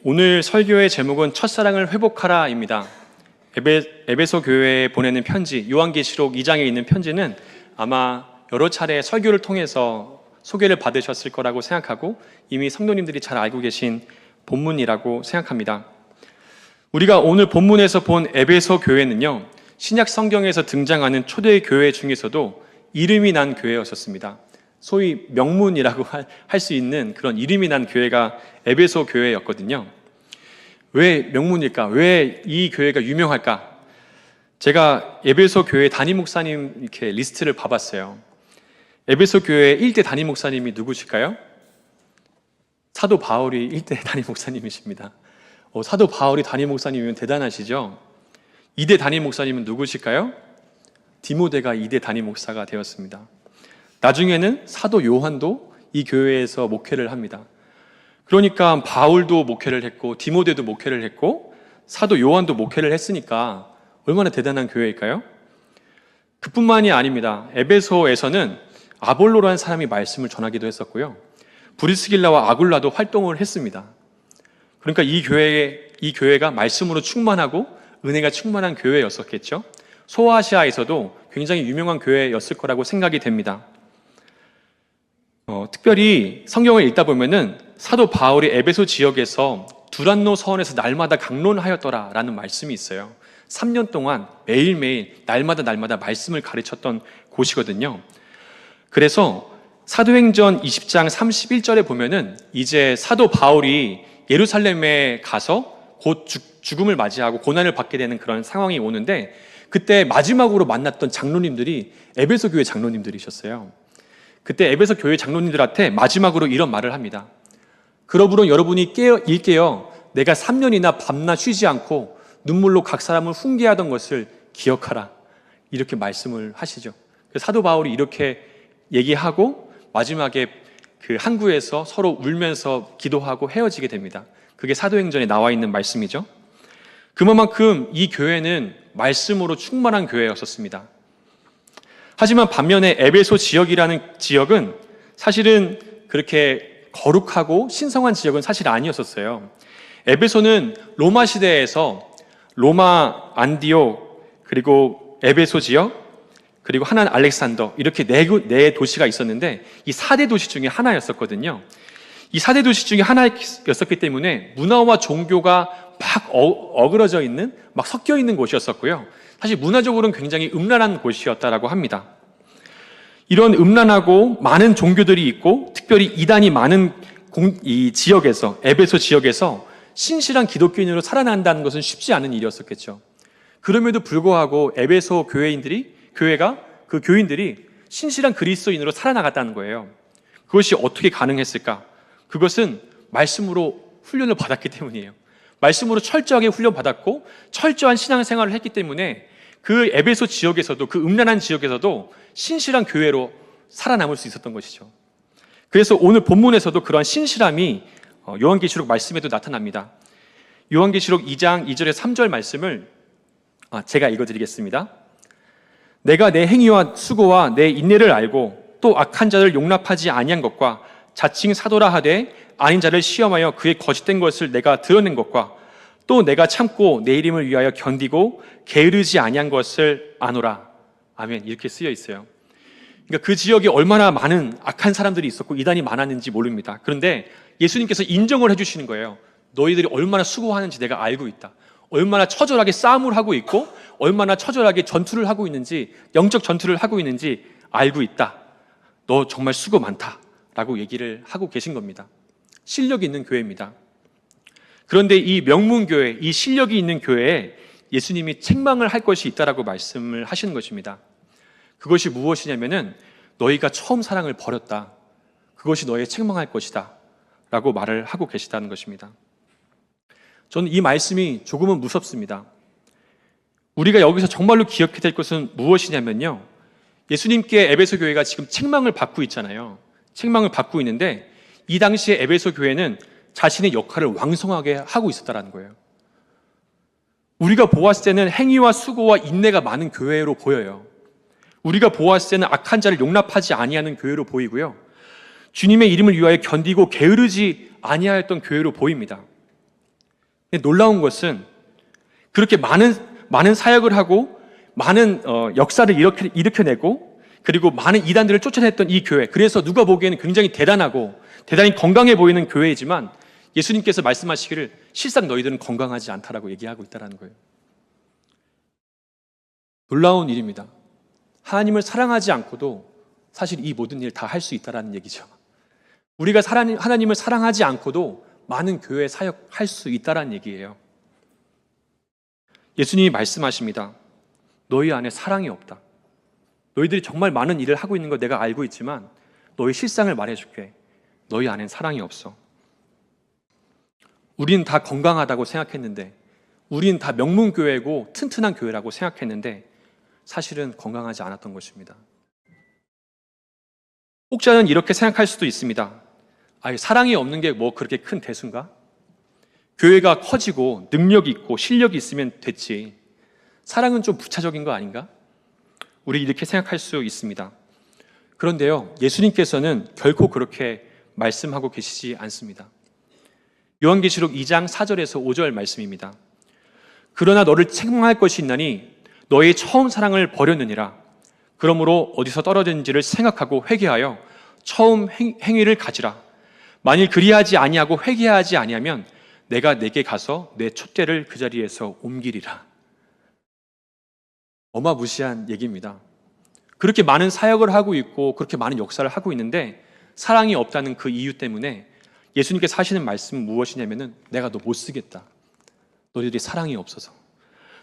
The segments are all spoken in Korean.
오늘 설교의 제목은 첫사랑을 회복하라입니다. 에베소 교회에 보내는 편지, 요한계시록 2장에 있는 편지는 아마 여러 차례 설교를 통해서 소개를 받으셨을 거라고 생각하고 이미 성도님들이 잘 알고 계신 본문이라고 생각합니다. 우리가 오늘 본문에서 본 에베소 교회는요, 신약 성경에서 등장하는 초대 교회 중에서도 이름이 난 교회였었습니다. 소위 명문이라고 할 수 있는 그런 이름이 난 교회가 에베소 교회였거든요. 왜 명문일까? 왜 이 교회가 유명할까? 제가 에베소 교회 담임 목사님 이렇게 리스트를 봐봤어요. 에베소 교회 1대 담임 목사님이 누구실까요? 사도 바울이 1대 담임 목사님이십니다. 사도 바울이 담임 목사님이면 대단하시죠? 2대 담임 목사님은 누구실까요? 디모데가 2대 담임 목사가 되었습니다. 나중에는 사도 요한도 이 교회에서 목회를 합니다. 그러니까 바울도 목회를 했고 디모데도 목회를 했고 사도 요한도 목회를 했으니까 얼마나 대단한 교회일까요? 그뿐만이 아닙니다. 에베소에서는 아볼로라는 사람이 말씀을 전하기도 했었고요. 브리스길라와 아굴라도 활동을 했습니다. 그러니까 이 교회가 말씀으로 충만하고 은혜가 충만한 교회였었겠죠. 소아시아에서도 굉장히 유명한 교회였을 거라고 생각이 됩니다. 특별히 성경을 읽다 보면은 사도 바울이 에베소 지역에서 두란노 서원에서 날마다 강론하였더라라는 말씀이 있어요. 3년 동안 매일매일 날마다 말씀을 가르쳤던 곳이거든요. 그래서 사도행전 20장 31절에 보면은 이제 사도 바울이 예루살렘에 가서 곧 죽음을 맞이하고 고난을 받게 되는 그런 상황이 오는데 그때 마지막으로 만났던 장로님들이 에베소 교회 장로님들이셨어요. 그때 에베소 교회 장로님들한테 마지막으로 이런 말을 합니다. 그러므로 여러분이 일깨어 내가 3년이나 밤낮 쉬지 않고 눈물로 각 사람을 훈계하던 것을 기억하라. 이렇게 말씀을 하시죠. 사도 바울이 이렇게 얘기하고 마지막에 그 항구에서 서로 울면서 기도하고 헤어지게 됩니다. 그게 사도행전에 나와 있는 말씀이죠. 그만큼 이 교회는 말씀으로 충만한 교회였었습니다. 하지만 반면에 에베소 지역이라는 지역은 사실은 그렇게 거룩하고 신성한 지역은 사실 아니었었어요. 에베소는 로마 시대에서 로마, 안디옥, 그리고 에베소 지역, 그리고 하나는 알렉산더 이렇게 네 도시가 있었는데 이 4대 도시 중에 하나였었거든요. 이 4대 도시 중에 하나였었기 때문에 문화와 종교가 막 어그러져 있는, 막 섞여 있는 곳이었었고요. 사실 문화적으로는 굉장히 음란한 곳이었다라고 합니다. 이런 음란하고 많은 종교들이 있고 특별히 이단이 많은 이 지역에서, 에베소 지역에서 신실한 기독교인으로 살아난다는 것은 쉽지 않은 일이었었겠죠. 그럼에도 불구하고 에베소 교회가 그 교인들이 신실한 그리스도인으로 살아나갔다는 거예요. 그것이 어떻게 가능했을까? 그것은 말씀으로 훈련을 받았기 때문이에요. 말씀으로 철저하게 훈련받았고 철저한 신앙생활을 했기 때문에 그 에베소 지역에서도, 그 음란한 지역에서도 신실한 교회로 살아남을 수 있었던 것이죠. 그래서 오늘 본문에서도 그러한 신실함이 요한계시록 말씀에도 나타납니다. 요한계시록 2장 2절에 3절 말씀을 제가 읽어드리겠습니다. 내가 내 행위와 수고와 내 인내를 알고 또 악한 자를 용납하지 아니한 것과 자칭 사도라 하되 아닌 자를 시험하여 그의 거짓된 것을 내가 드러낸 것과 또 내가 참고 내 이름을 위하여 견디고 게으르지 아니한 것을 아노라. 아멘. 이렇게 쓰여 있어요. 그러니까 그 지역에 얼마나 많은 악한 사람들이 있었고 이단이 많았는지 모릅니다. 그런데 예수님께서 인정을 해주시는 거예요. 너희들이 얼마나 수고하는지 내가 알고 있다. 얼마나 처절하게 싸움을 하고 있고 얼마나 처절하게 전투를 하고 있는지, 영적 전투를 하고 있는지 알고 있다. 너 정말 수고 많다 라고 얘기를 하고 계신 겁니다. 실력이 있는 교회입니다. 그런데 이 명문교회, 이 실력이 있는 교회에 예수님이 책망을 할 것이 있다라고 말씀을 하시는 것입니다. 그것이 무엇이냐면은 너희가 처음 사랑을 버렸다. 그것이 너희의 책망할 것이다 라고 말을 하고 계시다는 것입니다. 저는 이 말씀이 조금은 무섭습니다. 우리가 여기서 정말로 기억해야 될 것은 무엇이냐면요, 예수님께 에베소 교회가 지금 책망을 받고 있잖아요. 책망을 받고 있는데 이 당시에 에베소 교회는 자신의 역할을 왕성하게 하고 있었다는 거예요. 우리가 보았을 때는 행위와 수고와 인내가 많은 교회로 보여요. 우리가 보았을 때는 악한 자를 용납하지 아니하는 교회로 보이고요. 주님의 이름을 위하여 견디고 게으르지 아니하였던 교회로 보입니다. 놀라운 것은 그렇게 많은 사역을 하고 많은 역사를 일으켜내고 그리고 많은 이단들을 쫓아냈던 이 교회, 그래서 누가 보기에는 굉장히 대단하고 대단히 건강해 보이는 교회이지만 예수님께서 말씀하시기를 실상 너희들은 건강하지 않다라고 얘기하고 있다는 거예요. 놀라운 일입니다. 하나님을 사랑하지 않고도 사실 이 모든 일 다 할 수 있다는 얘기죠. 우리가 하나님을 사랑하지 않고도 많은 교회 사역할 수 있다는 얘기예요. 예수님이 말씀하십니다. 너희 안에 사랑이 없다. 너희들이 정말 많은 일을 하고 있는 거 내가 알고 있지만 너희 실상을 말해줄게. 너희 안엔 사랑이 없어. 우린 다 건강하다고 생각했는데, 우린 다 명문교회고 튼튼한 교회라고 생각했는데 사실은 건강하지 않았던 것입니다. 혹자는 이렇게 생각할 수도 있습니다. 사랑이 없는 게 뭐 그렇게 큰 대수인가? 교회가 커지고 능력이 있고 실력이 있으면 됐지. 사랑은 좀 부차적인 거 아닌가? 우리 이렇게 생각할 수 있습니다. 그런데요, 예수님께서는 결코 그렇게 말씀하고 계시지 않습니다. 요한계시록 2장 4절에서 5절 말씀입니다. 그러나 너를 책망할 것이 있나니 너의 처음 사랑을 버렸느니라. 그러므로 어디서 떨어졌는지를 생각하고 회개하여 처음 행위를 가지라. 만일 그리하지 아니하고 회개하지 아니하면 내가 내게 가서 내 촛대를 그 자리에서 옮기리라. 어마무시한 얘기입니다. 그렇게 많은 사역을 하고 있고 그렇게 많은 역사를 하고 있는데 사랑이 없다는 그 이유 때문에 예수님께서 하시는 말씀은 무엇이냐면은 내가 너 못 쓰겠다. 너희들이 사랑이 없어서.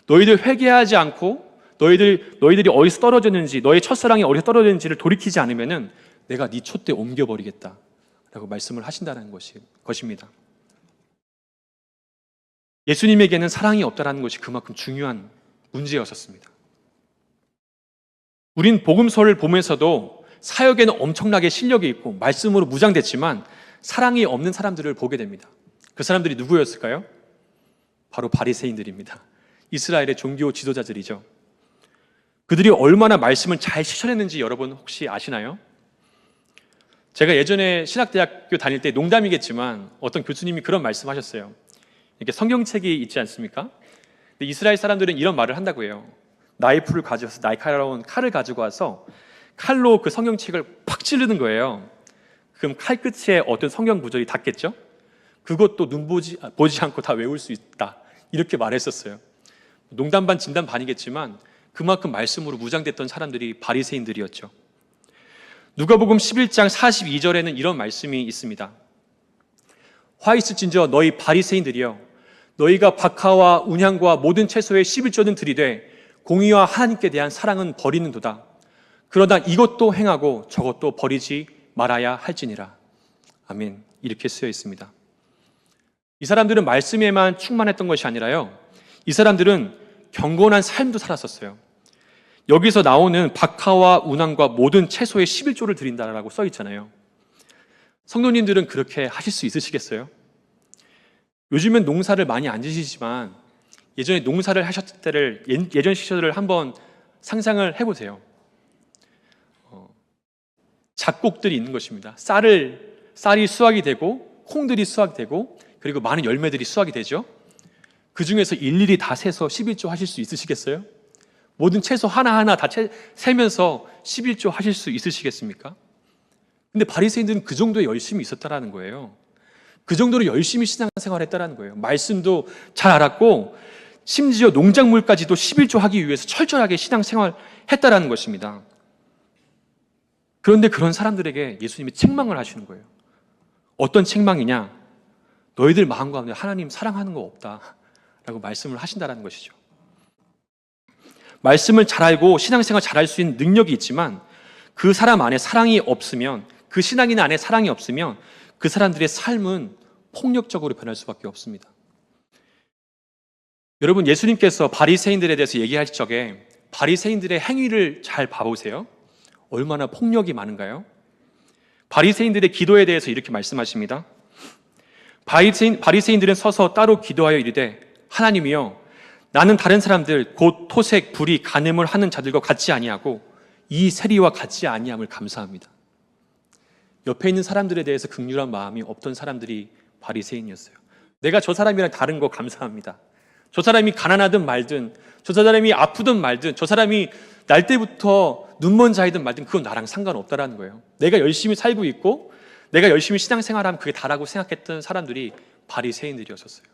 너희들 회개하지 않고 너희들이 어디서 떨어졌는지, 너의 첫사랑이 어디서 떨어졌는지를 돌이키지 않으면은 내가 네 촛대 옮겨버리겠다 라고 말씀을 하신다는 것입니다. 예수님에게는 사랑이 없다는 것이 그만큼 중요한 문제였었습니다. 우린 복음서를 보면서도 사역에는 엄청나게 실력이 있고 말씀으로 무장됐지만 사랑이 없는 사람들을 보게 됩니다. 그 사람들이 누구였을까요? 바로 바리새인들입니다. 이스라엘의 종교 지도자들이죠. 그들이 얼마나 말씀을 잘 실천했는지 여러분 혹시 아시나요? 제가 예전에 신학대학교 다닐 때 농담이겠지만 어떤 교수님이 그런 말씀하셨어요. 이렇게 성경책이 있지 않습니까? 근데 이스라엘 사람들은 이런 말을 한다고 해요. 나이프를 가져와서 날카로운 칼을 가지고 와서 칼로 그 성경책을 팍 찌르는 거예요. 그럼 칼 끝에 어떤 성경 구절이 닿겠죠? 그것도 눈 보지 않고 다 외울 수 있다. 이렇게 말했었어요. 농담 반 진담 반이겠지만 그만큼 말씀으로 무장됐던 사람들이 바리새인들이었죠. 누가복음 11장 42절에는 이런 말씀이 있습니다. 화 있을진저 너희 바리새인들이여, 너희가 박하와 운향과 모든 채소의 11조는 들이되 공의와 하나님께 대한 사랑은 버리는도다. 그러나 이것도 행하고 저것도 버리지 말아야 할지니라. 아멘. 이렇게 쓰여 있습니다. 이 사람들은 말씀에만 충만했던 것이 아니라요, 이 사람들은 경건한 삶도 살았었어요. 여기서 나오는 박하와 운항과 모든 채소의 11조를 드린다라고 써 있잖아요. 성도님들은 그렇게 하실 수 있으시겠어요? 요즘엔 농사를 많이 안 지시지만 예전에 농사를 하셨을 때를, 예전 시절을 한번 상상을 해보세요. 작곡들이 있는 것입니다. 쌀이 수확이 되고 콩들이 수확이 되고 그리고 많은 열매들이 수확이 되죠. 그 중에서 일일이 다 세서 11조 하실 수 있으시겠어요? 모든 채소 하나하나 다 세면서 11조 하실 수 있으시겠습니까? 근데 바리새인들은 그 정도에 열심히 있었다라는 거예요. 그 정도로 열심히 신앙생활을 했다라는 거예요. 말씀도 잘 알았고 심지어 농작물까지도 11조 하기 위해서 철저하게 신앙생활을 했다라는 것입니다. 그런데 그런 사람들에게 예수님이 책망을 하시는 거예요. 어떤 책망이냐? 너희들 마음 가운데 하나님 사랑하는 거 없다 라고 말씀을 하신다는 것이죠. 말씀을 잘 알고 신앙생활 잘 할 수 있는 능력이 있지만 그 사람 안에 사랑이 없으면, 그 신앙인 안에 사랑이 없으면 그 사람들의 삶은 폭력적으로 변할 수밖에 없습니다. 여러분, 예수님께서 바리새인들에 대해서 얘기할 적에 바리새인들의 행위를 잘 봐보세요. 얼마나 폭력이 많은가요? 바리새인들의 기도에 대해서 이렇게 말씀하십니다. 바리새인들은 서서 따로 기도하여 이르되 하나님이여, 나는 다른 사람들 곧 토색, 불의, 간음을 하는 자들과 같지 아니하고 이 세리와 같지 아니함을 감사합니다. 옆에 있는 사람들에 대해서 긍휼한 마음이 없던 사람들이 바리새인이었어요. 내가 저 사람이랑 다른 거 감사합니다. 저 사람이 가난하든 말든, 저 사람이 아프든 말든, 저 사람이 날 때부터 눈먼 자이든 말든 그건 나랑 상관없다라는 거예요. 내가 열심히 살고 있고 내가 열심히 신앙생활하면 그게 다라고 생각했던 사람들이 바리새인들이었었어요.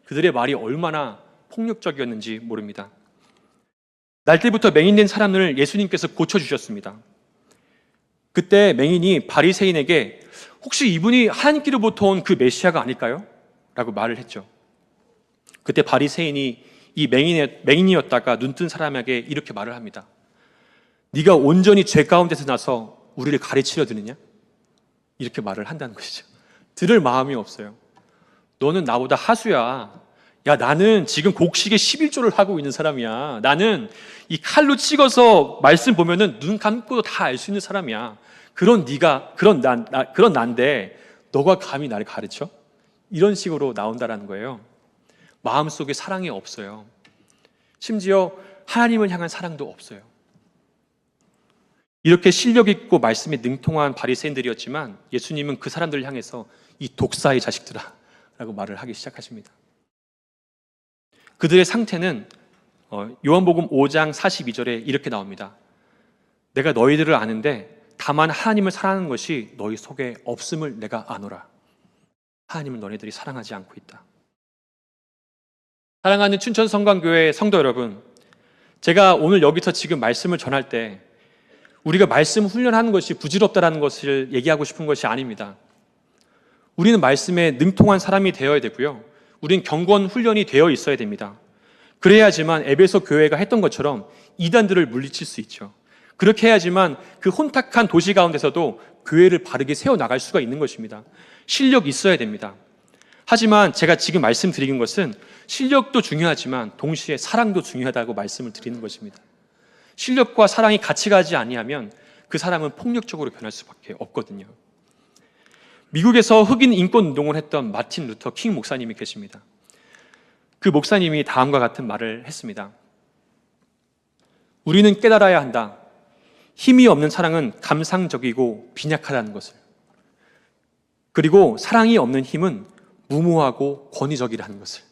그들의 말이 얼마나 폭력적이었는지 모릅니다. 날 때부터 맹인된 사람을 예수님께서 고쳐주셨습니다. 그때 맹인이 바리새인에게 혹시 이분이 하나님께로부터 온 그 메시아가 아닐까요? 라고 말을 했죠. 그때 바리새인이 이 맹인이었다가 눈뜬 사람에게 이렇게 말을 합니다. 네가 온전히 죄 가운데서 나서 우리를 가르치려 드느냐? 이렇게 말을 한다는 것이죠. 들을 마음이 없어요. 너는 나보다 하수야. 야, 나는 지금 곡식에 11조를 하고 있는 사람이야. 나는 이 칼로 찍어서 말씀 보면은 눈 감고도 다 알 수 있는 사람이야. 그런 난데 너가 감히 나를 가르쳐? 이런 식으로 나온다라는 거예요. 마음속에 사랑이 없어요. 심지어 하나님을 향한 사랑도 없어요. 이렇게 실력 있고 말씀에 능통한 바리새인들이었지만 예수님은 그 사람들을 향해서 이 독사의 자식들아 라고 말을 하기 시작하십니다. 그들의 상태는 요한복음 5장 42절에 이렇게 나옵니다. 내가 너희들을 아는데 다만 하나님을 사랑하는 것이 너희 속에 없음을 내가 아노라. 하나님을 너희들이 사랑하지 않고 있다. 사랑하는 춘천성광교회 성도 여러분, 제가 오늘 여기서 지금 말씀을 전할 때 우리가 말씀 훈련하는 것이 부질없다라는 것을 얘기하고 싶은 것이 아닙니다. 우리는 말씀에 능통한 사람이 되어야 되고요. 우리는 경건 훈련이 되어 있어야 됩니다. 그래야지만 에베소 교회가 했던 것처럼 이단들을 물리칠 수 있죠. 그렇게 해야지만 그 혼탁한 도시 가운데서도 교회를 바르게 세워나갈 수가 있는 것입니다. 실력이 있어야 됩니다. 하지만 제가 지금 말씀드리는 것은 실력도 중요하지만 동시에 사랑도 중요하다고 말씀을 드리는 것입니다. 실력과 사랑이 같이 가지 아니하면 그 사람은 폭력적으로 변할 수밖에 없거든요. 미국에서 흑인 인권 운동을 했던 마틴 루터 킹 목사님이 계십니다. 그 목사님이 다음과 같은 말을 했습니다. 우리는 깨달아야 한다. 힘이 없는 사랑은 감상적이고 빈약하다는 것을. 그리고 사랑이 없는 힘은 무모하고 권위적이라는 것을.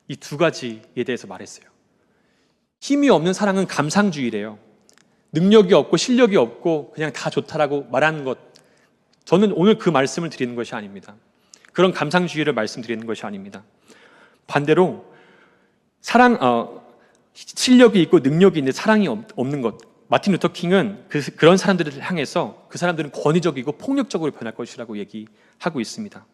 이 두 가지에 대해서 말했어요. 힘이 없는 사랑은 감상주의래요. 능력이 없고 실력이 없고 그냥 다 좋다라고 말하는 것. 저는 오늘 그 말씀을 드리는 것이 아닙니다. 그런 감상주의를 말씀드리는 것이 아닙니다. 반대로 실력이 있고 능력이 있는데 사랑이 없는 것. 마틴 루터 킹은 그런 사람들을 향해서 그 사람들은 권위적이고 폭력적으로 변할 것이라고 얘기하고 있습니다.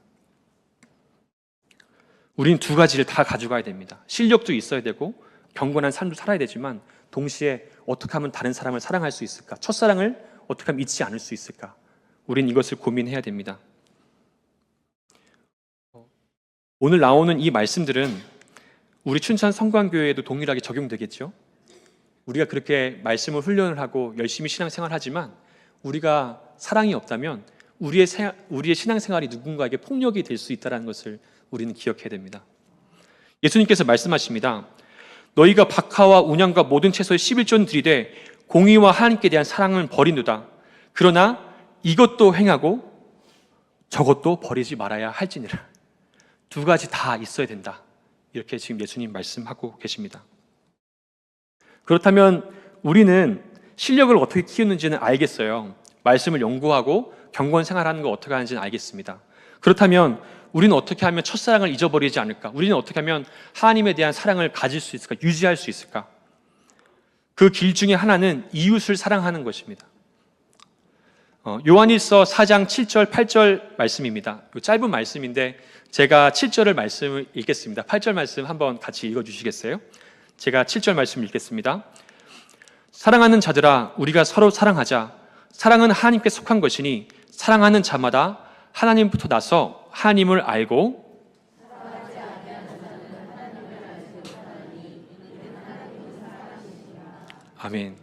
우리는 두 가지를 다 가져가야 됩니다. 실력도 있어야 되고 경건한 삶도 살아야 되지만 동시에 어떻게 하면 다른 사람을 사랑할 수 있을까? 첫사랑을 어떻게 하면 잊지 않을 수 있을까? 우리는 이것을 고민해야 됩니다. 오늘 나오는 이 말씀들은 우리 춘천 성광교회에도 동일하게 적용되겠죠? 우리가 그렇게 말씀을 훈련을 하고 열심히 신앙생활하지만 우리가 사랑이 없다면 우리의 신앙생활이 누군가에게 폭력이 될 수 있다는 것을 우리는 기억해야 됩니다. 예수님께서 말씀하십니다. 너희가 박하와 운양과 모든 채소의 11조는 들이되 공의와 하나님께 대한 사랑은 버린도다. 그러나 이것도 행하고 저것도 버리지 말아야 할지니라. 두 가지 다 있어야 된다. 이렇게 지금 예수님 말씀하고 계십니다. 그렇다면 우리는 실력을 어떻게 키우는지는 알겠어요. 말씀을 연구하고 경건 생활하는 거 어떻게 하는지는 알겠습니다. 그렇다면 우리는 어떻게 하면 첫사랑을 잊어버리지 않을까? 우리는 어떻게 하면 하나님에 대한 사랑을 가질 수 있을까? 유지할 수 있을까? 그 길 중에 하나는 이웃을 사랑하는 것입니다. 요한일서 4장 7절, 8절 말씀입니다. 짧은 말씀인데 제가 7절을 말씀을 읽겠습니다. 8절 말씀 한번 같이 읽어주시겠어요? 제가 7절 말씀 읽겠습니다. 사랑하는 자들아 우리가 서로 사랑하자. 사랑은 하나님께 속한 것이니 사랑하는 자마다 하나님부터 나서 하나님을 알고 아멘.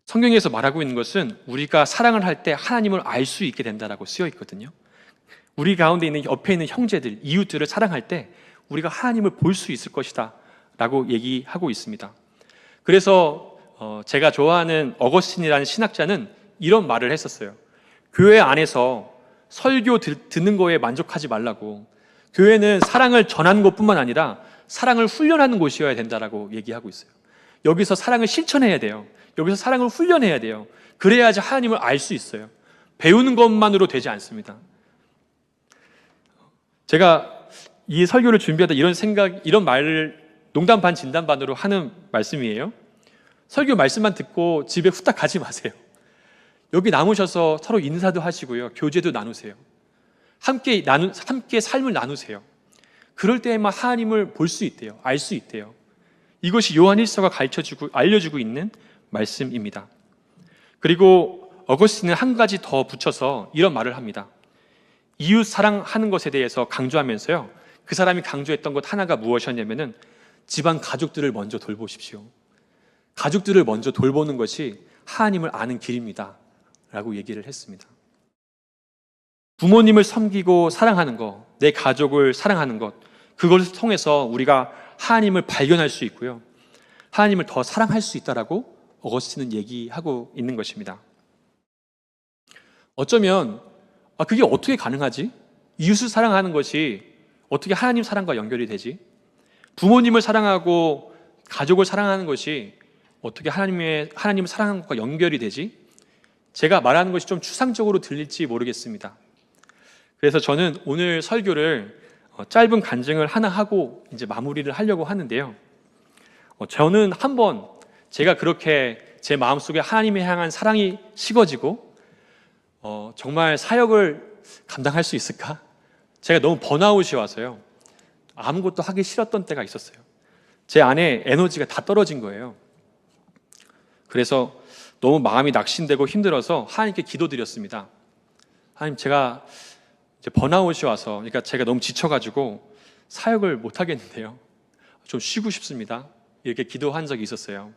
성경에서 말하고 있는 것은 우리가 사랑을 할 때 하나님을 알 수 있게 된다라고 쓰여 있거든요. 우리 가운데 있는 옆에 있는 형제들, 이웃들을 사랑할 때 우리가 하나님을 볼 수 있을 것이다 라고 얘기하고 있습니다. 그래서 제가 좋아하는 어거스틴이라는 신학자는 이런 말을 했었어요. 교회 안에서 설교 듣는 거에 만족하지 말라고, 교회는 사랑을 전하는 것뿐만 아니라 사랑을 훈련하는 곳이어야 된다라고 얘기하고 있어요. 여기서 사랑을 실천해야 돼요. 여기서 사랑을 훈련해야 돼요. 그래야지 하나님을 알 수 있어요. 배우는 것만으로 되지 않습니다. 제가 이 설교를 준비하다 이런 말을 농담 반 진담 반으로 하는 말씀이에요. 설교 말씀만 듣고 집에 후딱 가지 마세요. 여기 남으셔서 서로 인사도 하시고요. 교제도 나누세요. 함께 삶을 나누세요. 그럴 때에만 하나님을 볼 수 있대요. 알 수 있대요. 이것이 요한 1서가 알려주고 있는 말씀입니다. 그리고 어거스틴은 한 가지 더 붙여서 이런 말을 합니다. 이웃 사랑하는 것에 대해서 강조하면서요. 그 사람이 강조했던 것 하나가 무엇이었냐면은 집안 가족들을 먼저 돌보십시오. 가족들을 먼저 돌보는 것이 하나님을 아는 길입니다. 라고 얘기를 했습니다. 부모님을 섬기고 사랑하는 것, 내 가족을 사랑하는 것, 그것을 통해서 우리가 하나님을 발견할 수 있고요. 하나님을 더 사랑할 수 있다라고 어거스틴은 얘기하고 있는 것입니다. 어쩌면 그게 어떻게 가능하지? 이웃을 사랑하는 것이 어떻게 하나님 사랑과 연결이 되지? 부모님을 사랑하고 가족을 사랑하는 것이 어떻게 하나님을 사랑하는 것과 연결이 되지? 제가 말하는 것이 좀 추상적으로 들릴지 모르겠습니다. 그래서 저는 오늘 설교를 짧은 간증을 하나 하고 이제 마무리를 하려고 하는데요. 저는 한번 제가 그렇게 제 마음속에 하나님에 향한 사랑이 식어지고 정말 사역을 감당할 수 있을까? 제가 너무 번아웃이 와서요. 아무것도 하기 싫었던 때가 있었어요. 제 안에 에너지가 다 떨어진 거예요. 그래서 너무 마음이 낙심되고 힘들어서 하나님께 기도드렸습니다. 하나님, 제가 이제 번아웃이 와서, 그러니까 제가 너무 지쳐가지고 사역을 못 하겠는데요. 좀 쉬고 싶습니다. 이렇게 기도한 적이 있었어요.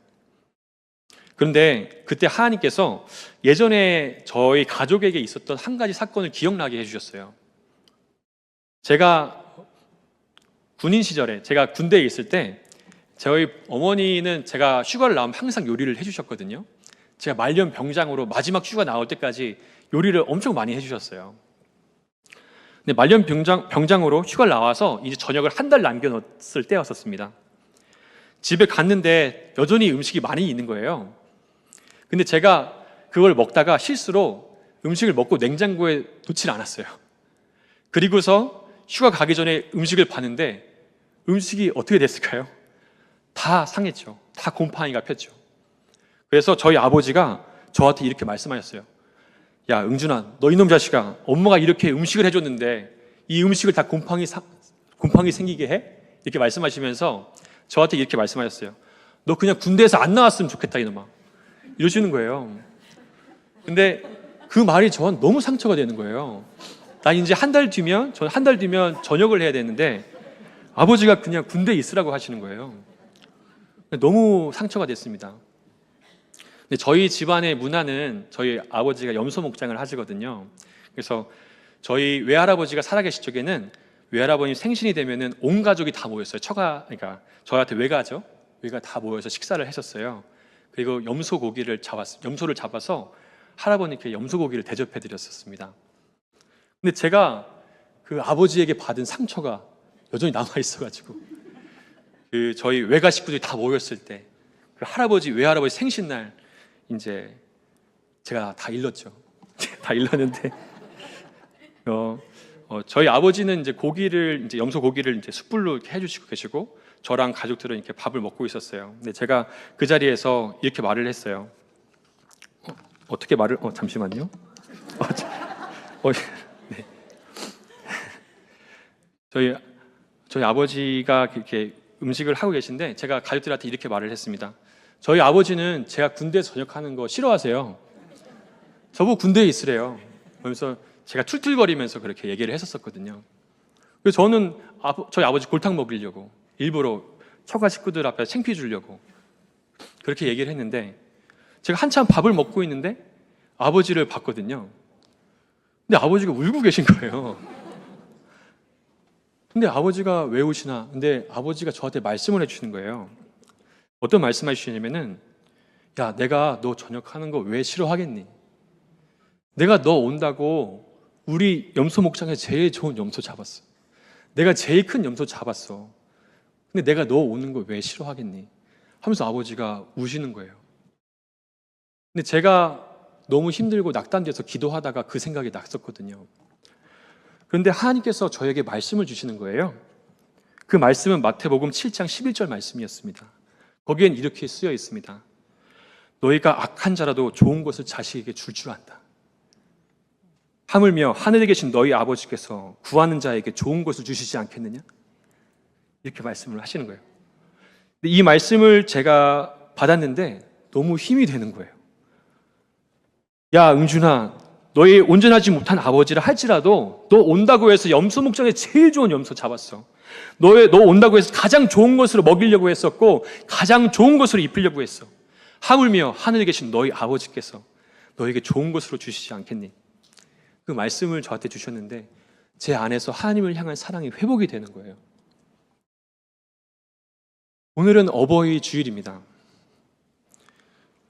그런데 그때 하나님께서 예전에 저희 가족에게 있었던 한 가지 사건을 기억나게 해주셨어요. 제가 군인 시절에, 제가 군대에 있을 때 저희 어머니는 제가 휴가를 나오면 항상 요리를 해주셨거든요. 제가 말년 병장으로 마지막 휴가 나올 때까지 요리를 엄청 많이 해주셨어요. 근데 말년 병장으로 휴가를 나와서 이제 저녁을 한 달 남겨놓았을 때였었습니다. 집에 갔는데 여전히 음식이 많이 있는 거예요. 근데 제가 그걸 먹다가 실수로 음식을 먹고 냉장고에 놓질 않았어요. 그리고서 휴가 가기 전에 음식을 봤는데 음식이 어떻게 됐을까요? 다 상했죠. 다 곰팡이가 폈죠. 그래서 저희 아버지가 저한테 이렇게 말씀하셨어요. 야, 응준아, 너 이놈 자식아, 엄마가 이렇게 음식을 해줬는데 이 음식을 다 곰팡이 생기게 해? 이렇게 말씀하시면서 저한테 이렇게 말씀하셨어요. 너 그냥 군대에서 안 나왔으면 좋겠다, 이놈아. 이러시는 거예요. 근데 그 말이 저한 너무 상처가 되는 거예요. 난 이제 한 달 뒤면 전역을 해야 되는데 아버지가 그냥 군대에 있으라고 하시는 거예요. 너무 상처가 됐습니다. 근데 저희 집안의 문화는 저희 아버지가 염소 목장을 하시거든요. 그래서 저희 외할아버지가 살아계실 적에는 외할아버님 생신이 되면은 온 가족이 다 모였어요. 그러니까 저희한테 외가죠. 외가 다 모여서 식사를 했었어요. 그리고 염소를 잡아서 할아버님께 염소고기를 대접해 드렸었습니다. 근데 제가 그 아버지에게 받은 상처가 여전히 남아 있어가지고 그 저희 외가 식구들이 다 모였을 때 그 외할아버지 생신날 이제 제가 다 일렀죠. 다 일렀는데 저희 아버지는 이제 염소 고기를 이제 숯불로 이렇게 해주시고 계시고 저랑 가족들은 이렇게 밥을 먹고 있었어요. 근데 제가 그 자리에서 이렇게 말을 했어요. 어떻게 말을? 잠시만요. 네. 저희 아버지가 이렇게 음식을 하고 계신데 제가 가족들한테 이렇게 말을 했습니다. 저희 아버지는 제가 군대에서 전역하는 거 싫어하세요. 저보고 군대에 있으래요. 그러면서 제가 툴툴거리면서 그렇게 얘기를 했었거든요. 그래서 저는 저희 아버지 골탕 먹이려고 일부러 처가 식구들 앞에 창피 주려고 그렇게 얘기를 했는데 제가 한참 밥을 먹고 있는데 아버지를 봤거든요. 근데 아버지가 울고 계신 거예요. 근데 아버지가 왜 우시나? 근데 아버지가 저한테 말씀을 해주시는 거예요. 어떤 말씀을 해주시냐면은 야, 내가 너 전역하는 거 왜 싫어하겠니? 내가 너 온다고 우리 염소 목장에 제일 좋은 염소 잡았어. 내가 제일 큰 염소 잡았어. 근데 내가 너 오는 거 왜 싫어하겠니? 하면서 아버지가 우시는 거예요. 근데 제가 너무 힘들고 낙담돼서 기도하다가 그 생각이 났었거든요. 그런데 하나님께서 저에게 말씀을 주시는 거예요. 그 말씀은 마태복음 7장 11절 말씀이었습니다. 거기엔 이렇게 쓰여 있습니다. 너희가 악한 자라도 좋은 것을 자식에게 줄 줄 안다. 하물며 하늘에 계신 너희 아버지께서 구하는 자에게 좋은 것을 주시지 않겠느냐? 이렇게 말씀을 하시는 거예요. 근데 이 말씀을 제가 받았는데 너무 힘이 되는 거예요. 야, 응준아, 너희 온전하지 못한 아버지라 할지라도 너 온다고 해서 염소 목장에 제일 좋은 염소 잡았어. 너 온다고 해서 가장 좋은 것으로 먹이려고 했었고 가장 좋은 것으로 입히려고 했어. 하물며 하늘에 계신 너희 아버지께서 너에게 좋은 것으로 주시지 않겠니? 그 말씀을 저한테 주셨는데 제 안에서 하나님을 향한 사랑이 회복이 되는 거예요. 오늘은 어버이 주일입니다.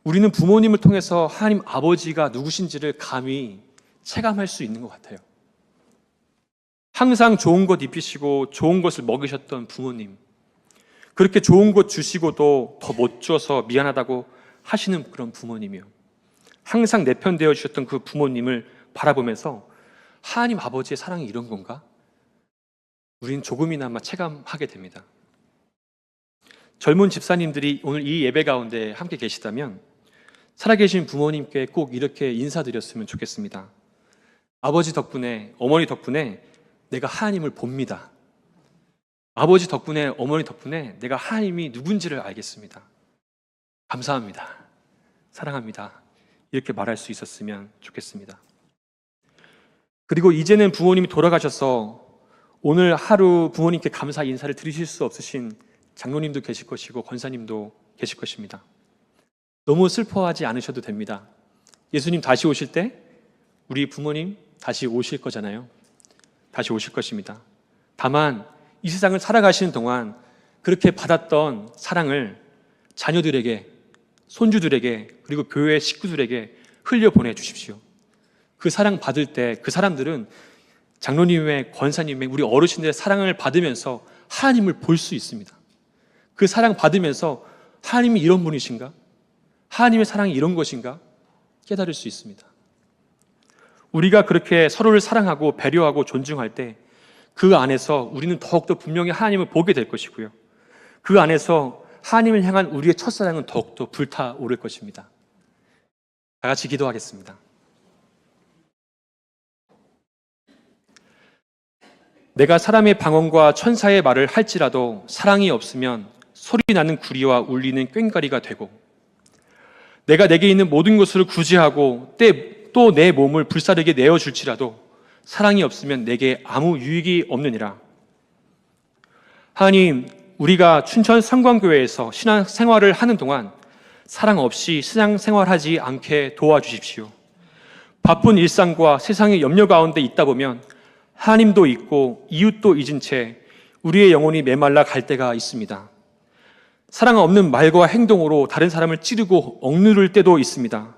우리는 부모님을 통해서 하나님 아버지가 누구신지를 감히 체감할 수 있는 것 같아요. 항상 좋은 것 입히시고 좋은 것을 먹이셨던 부모님, 그렇게 좋은 것 주시고도 더 못 줘서 미안하다고 하시는 그런 부모님이요. 항상 내 편 되어 주셨던 그 부모님을 바라보면서 하나님 아버지의 사랑이 이런 건가? 우리는 조금이나마 체감하게 됩니다. 젊은 집사님들이 오늘 이 예배 가운데 함께 계시다면 살아계신 부모님께 꼭 이렇게 인사드렸으면 좋겠습니다. 아버지 덕분에, 어머니 덕분에 내가 하나님을 봅니다. 아버지 덕분에, 어머니 덕분에 내가 하나님이 누군지를 알겠습니다. 감사합니다. 사랑합니다. 이렇게 말할 수 있었으면 좋겠습니다. 그리고 이제는 부모님이 돌아가셔서 오늘 하루 부모님께 감사 인사를 드리실 수 없으신 장로님도 계실 것이고 권사님도 계실 것입니다. 너무 슬퍼하지 않으셔도 됩니다. 예수님 다시 오실 때 우리 부모님 다시 오실 거잖아요. 다시 오실 것입니다. 다만 이 세상을 살아가시는 동안 그렇게 받았던 사랑을 자녀들에게, 손주들에게, 그리고 교회 식구들에게 흘려보내 주십시오. 그 사랑 받을 때 그 사람들은 장로님의, 권사님의, 우리 어르신들의 사랑을 받으면서 하나님을 볼 수 있습니다. 그 사랑 받으면서 하나님이 이런 분이신가? 하나님의 사랑이 이런 것인가? 깨달을 수 있습니다. 우리가 그렇게 서로를 사랑하고 배려하고 존중할 때 그 안에서 우리는 더욱더 분명히 하나님을 보게 될 것이고요. 그 안에서 하나님을 향한 우리의 첫사랑은 더욱더 불타오를 것입니다. 다 같이 기도하겠습니다. 내가 사람의 방언과 천사의 말을 할지라도 사랑이 없으면 소리 나는 구리와 울리는 꽹과리가 되고, 내가 내게 있는 모든 것을 구제하고 또 내 몸을 불사르게 내어줄지라도 사랑이 없으면 내게 아무 유익이 없느니라. 하나님, 우리가 춘천 성광교회에서 신앙생활을 하는 동안 사랑 없이 신앙생활하지 않게 도와주십시오. 바쁜 일상과 세상의 염려 가운데 있다 보면 하나님도 잊고 이웃도 잊은 채 우리의 영혼이 메말라 갈 때가 있습니다. 사랑 없는 말과 행동으로 다른 사람을 찌르고 억누를 때도 있습니다.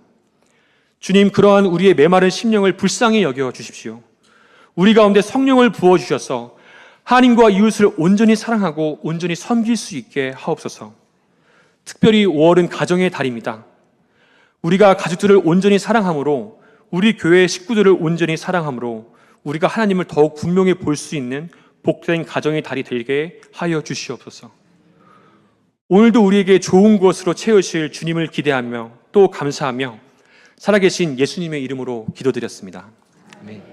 주님, 그러한 우리의 메마른 심령을 불쌍히 여겨 주십시오. 우리 가운데 성령을 부어주셔서 하나님과 이웃을 온전히 사랑하고 온전히 섬길 수 있게 하옵소서. 특별히 5월은 가정의 달입니다. 우리가 가족들을 온전히 사랑함으로, 우리 교회 식구들을 온전히 사랑함으로 우리가 하나님을 더욱 분명히 볼 수 있는 복된 가정의 달이 되게 하여 주시옵소서. 오늘도 우리에게 좋은 것으로 채우실 주님을 기대하며 또 감사하며 살아계신 예수님의 이름으로 기도드렸습니다. 아멘.